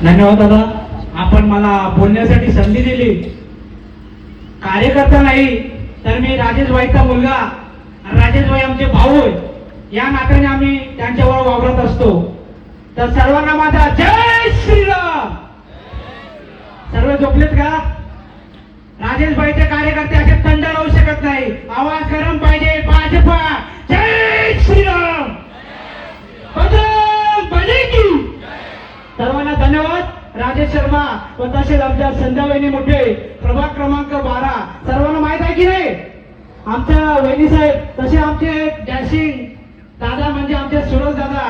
धन्यवाद दादा, आपण मला बोलण्यासाठी संधी दिली. कार्यकर्ता नाही तर मी राजेश भाईचा मुलगा, राजेश भाई आमचे भाऊ या नात्याने आम्ही त्यांच्यावर वावरत असतो. तर सर्वांना माझा जय श्रीराम. सर्व झोपलेत का? राजेश भाईचे कार्यकर्ते असे थंड राहू शकत नाही, आवाज गरम पाहिजे. भाजपा जय श्रीराम. सर्वांना धन्यवाद. राजेश शर्मा व तसेच आमच्या संध्या वहिनी मोठे, प्रभाग क्रमांक 12. सर्वांना माहित आहे की नाही आमच्या वहिनी साहेब, तसे आमचे डॅशिंग दादा म्हणजे आमचे सुरज दादा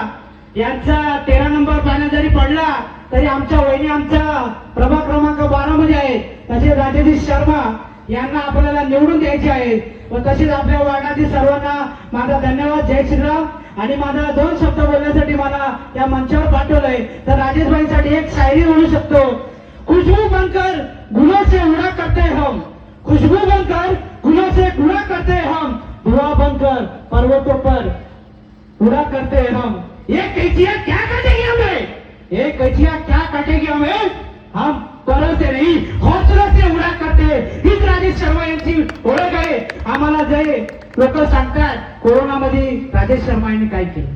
यांचा 13 नंबर पॅनल जरी पडला तरी आमच्या वहिनी आमच्या प्रभाग क्रमांक 12 मध्ये आहेत. तसे राजेश शर्मा यांना आपल्याला निवडून द्यायचे आहे. व तसेच आपल्या वार्डातील सर्वांना माझा धन्यवाद. जय श्रीराम. आणि माझा 2 शब्द बोलण्यासाठी मला या मंचावर पाठवलंय. तर राजेश भाईसाठी एक शायरी म्हणू शकतो. खुशबू बनकर गुलों से उड़ा करते हम, खुशबू बनकर गुलों से उड़ा करते हम, धुआं बनकर पर्वतों पर उड़ा करते हम. ये कैचिया क्या काटेगी हमें, ये कैचिया क्या काटेगी हमें, हम परत से नहीं हौसला से उड़ा करते. हीच राजेश शर्मा यांची ओळख आहे. आम्हाला जे लोक सांगतात कोरोनामध्ये राजेश शर्मा यांनी काय केलं,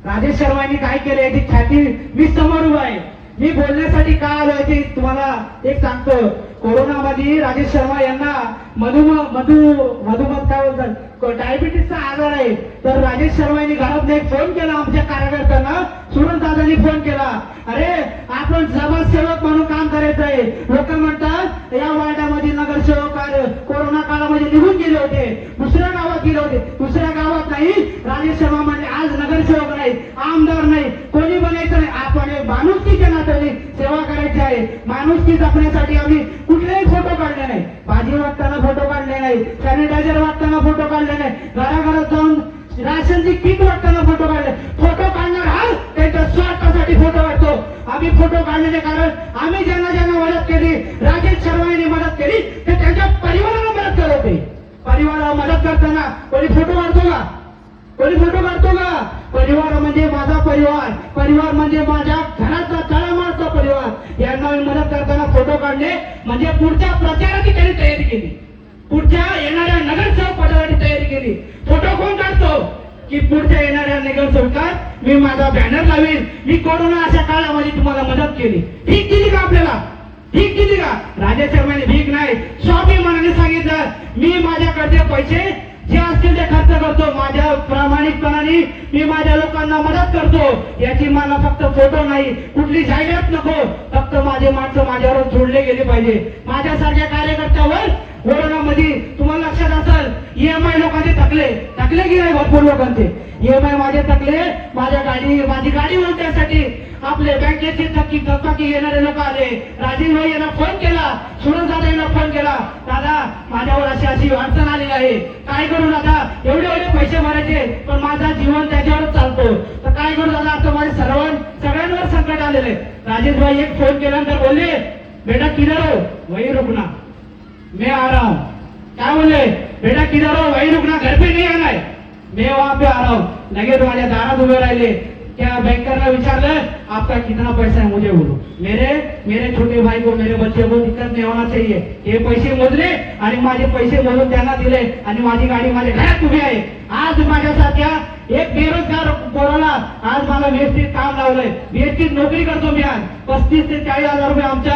राजेश शर्मा यांनी काय केलं याची ख्याती मी समोर उभा आहे. मी बोलण्यासाठी का आलोय ते तुम्हाला एक सांगतो. कोरोनामध्ये राजेश शर्मा यांना मधुमेह काय बोलतात डायबिटीसचा आजार आहे. तर राजेश शर्मा यांनी घरात एक फोन केला आमच्या कार्यकर्त्यांना. सुरज दादांनी फोन केला, अरे आपण समाजसेवक म्हणून काम करायचं आहे. लोक म्हणतात या वार्डामध्ये नगरसेवक कोरोना काळामध्ये निघून गेले होते, दुसऱ्या गावात गेले होते. दुसऱ्या गावात नाही, राजेश शर्मा म्हणजे आज नगरसेवक नाही, आमदार नाही, कोणी बनायचं नाही. आपण माणुसकीच्या नात्याने सेवा करायची आहे. माणुसकी जपण्यासाठी आम्ही कुठलेही फोटो काढले नाही, भाजी वाटताना फोटो काढले नाही, सॅनिटायझर वाटताना फोटो काढले नाही, घराघरात जाऊन राशनची किट वाटताना फोटो काढले. फोटो काढणार हा त्यांच्या स्वार्थासाठी फोटो काढतो. आम्ही फोटो काढण्याचे कारण आम्ही ज्यांना ज्यांना मदत केली, राजेश शर्मा यांनी मदत केली ते त्यांच्या परिवाराला मदत करत होते. परिवाराला मदत करताना कोणी फोटो काढतो का, कोणी फोटो काढतो का? परिवार म्हणजे माझा परिवार, परिवार म्हणजे माझ्या घराचा तळामाळचा परिवार. यांना मदत करताना फोटो काढणे म्हणजे पुढच्या प्रचाराची त्यांनी तयारी केली, पुढच्या येणाऱ्या नगरसेवक पदासाठी तयारी केली. फोटो कोण काढतो की पुढच्या येणाऱ्या नगरसेवकात मी माझा बॅनर लावेल, मी कोरोना अशा काळामध्ये तुम्हाला मदत केली. ठीक केली का आपल्याला, ठीक केली का? राजेश शर्माने भीक नाही, स्वाभिमानाने सांगितलं मी माझ्याकडचे पैसे जे असतील ते खर्च करतो, माझ्या प्रामाणिकपणाने मी माझ्या लोकांना मदत करतो. याची मला फक्त फोटो नाही, कुठली जाहिरात नको, फक्त माझे माणसं माझ्यावर जोडले गेले पाहिजे. माझ्यासारख्या कार्यकर्त्यावर कोरोनामध्ये तुम्हाला लक्षात असेल EMI लोकांचे थकले की नाही, भरपूर लोकांचे EMI माझे थकले. माझी गाडी उलट्यासाठी आपले बँकेचे थकी येणारे लोक आले. राजेश भाई यांना फोन केला, सुरज दादा यांना फोन केला, दादा माझ्यावर अशी अडचण आलेली आहे, काय करू दादा, एवढे पैसे भरायचे पण माझा जीवन त्याच्यावरच चालतो, तर काय करू दादा, आता माझे सगळ्यांवर संकट आलेले. राजेश भाई एक फोन केल्यानंतर बोलले, बेटा किधर हो, वही रुकना, मैं आ रहा हूँ. क्या बोले, बेटा किधर हो, वही रुकना, घर पे नहीं आना है, मैं वहां पे आ रहा हूँ. लगेच माझ्या दारात उभे राहिले. क्या बैंकरला विचारलं आपका कितना पैसा है मुझे बोलो. मेरे छोटे भाई को, मेरे बच्चे को दिक्कत नहीं होना चाहिए. हे पैसे मोजले आणि माझे पैसे मोजून त्यांना दिले आणि माझी गाडी माझ्या घरात उभी आहे. आज माझ्यासारख्या एक बेरोजगार पोराला आज मला व्यवस्थित काम लावलंय, व्यवस्थित नोकरी करतो मी. आज 35 ते 40 हजार रुपये आमच्या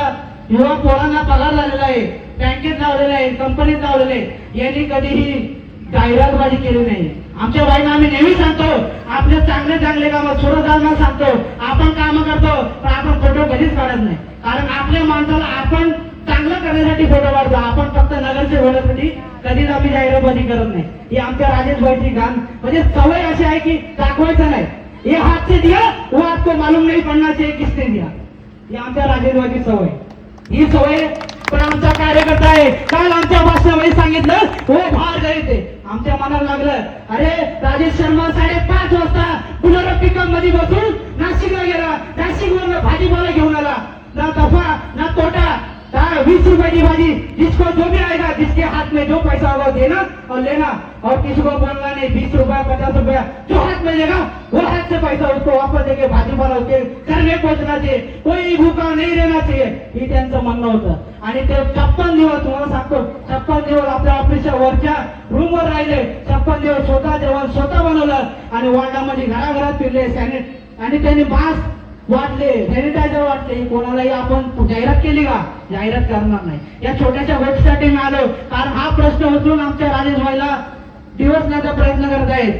युवा पोरांना पगार झालेला आहे, बँकेत लावलेला आहे, कंपनीत लावलेले. यांनी कधीही जाहिरातबाजी केली नाही. आमच्या बाईंना आम्ही नेहमी सांगतो आपले चांगले काम सुरदांना सांगतो, आपण काम करतो पण आपण फोटो कधीच काढत नाही. कारण आपल्या माणसाला आपण चांगलं करण्यासाठी फोटो काढतो, आपण फक्त नगरसेवक होण्यासाठी कधीच आम्ही जाहिरातबाजी करत नाही. ही आमच्या राजेश भाईची गान म्हणजे सवय अशी आहे की दाखवायचं नाही. हे हात से दिया वो आपको मालूम नहीं पडना चाहिए किसने दिया, ही आमच्या राजेश भाईची सवय. ही सवय पण आमचा कार्यकर्ता आहे. काल आमच्या भाषणामध्ये सांगितलं हो बाहेर गए ते, आमच्या मनाला लागलं अरे राजेश शर्मा 5:30 वाजता बुलेरो पिकअप मध्ये बसून नाशिकला गेला, नाशिकवरून भाजीपाला घेऊन आला, ना नफा ना तोटा, 20 रुपए की भाजी, जिसको जो भी आएगा, जिसके हाथ में जो पैसा होगा देना और लेना, और किसी को बोलना नहीं 20 रुपया 50 रुपया, जो हाथ में देगा वो हाथ से पैसा उसको वापस देके भाजीपाला उसके घर में पोहोचना चाहिए, कोई भूका नाही रहना चाहिए, ही त्यांचं म्हणणं होतं. आणि ते 56 दिवस तुम्हाला सांगतो, 56 दिवस आपल्या ऑफिसच्या वरच्या रूमवर राहिले, 56 दिवस स्वतः जेवण स्वतः बनवलं आणि वॉर्डामध्ये घराघरात फिरले, आणि त्यांनी मास्क वाटले, सॅनिटायझर वाटले. कोणालाही आपण जाहिरात केली का? जाहिरात करणार नाही. या छोट्याशा गोष्टीसाठी मी आलो, कारण हा प्रश्न उचलून आमच्या राजेश भाईला दिवसण्याचा प्रयत्न करत आहेत.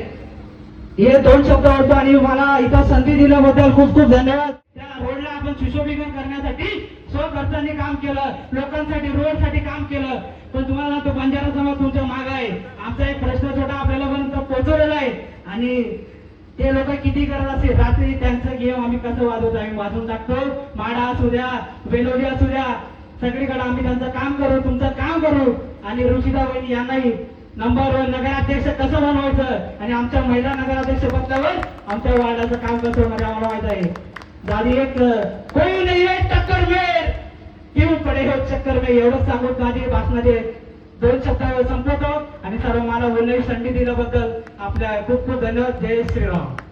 हे 2 शब्द होतो आणि मला इथं संधी दिल्याबद्दल खूप खूप धन्यवाद. त्या रोडला आपण सुशोभीकरण करण्यासाठी स्वखर्चाने काम केलं, लोकांसाठी रोडसाठी काम केलं, पण तुम्हाला तो बंजारा समाज तुमच्या माग आहे. आमचा एक प्रश्न छोटा आपल्याला पण पोहोचवलेला आहे आणि ते लोक किती करत असेल, रात्री त्यांचं गेम आम्ही कसं वाजवतो, आम्ही वाजवून टाकतो. माडा असू द्या, बेलोडी असू द्या, सगळीकडे आम्ही त्यांचं काम करू, तुमचं काम करू. आणि ऋषिता वहिनी यांनाही नंबर 1 नगराध्यक्ष कसं बनवायचं आणि आमच्या महिला नगराध्यक्ष पदावर आमच्या वार्डाचं काम कसं होणार आम्हाला माहित आहे. दादी एक कोई नाही आहे टक्कर में क्यों पडे हो चक्कर में, एवढंच सांगून माझी भाषणाचे 2 शब्दावर संपवतो आणि सर्व मला बोलण्याची संधी दिल्याबद्दल आपल्या खूप खूप धन्यवाद. जय श्रीराम.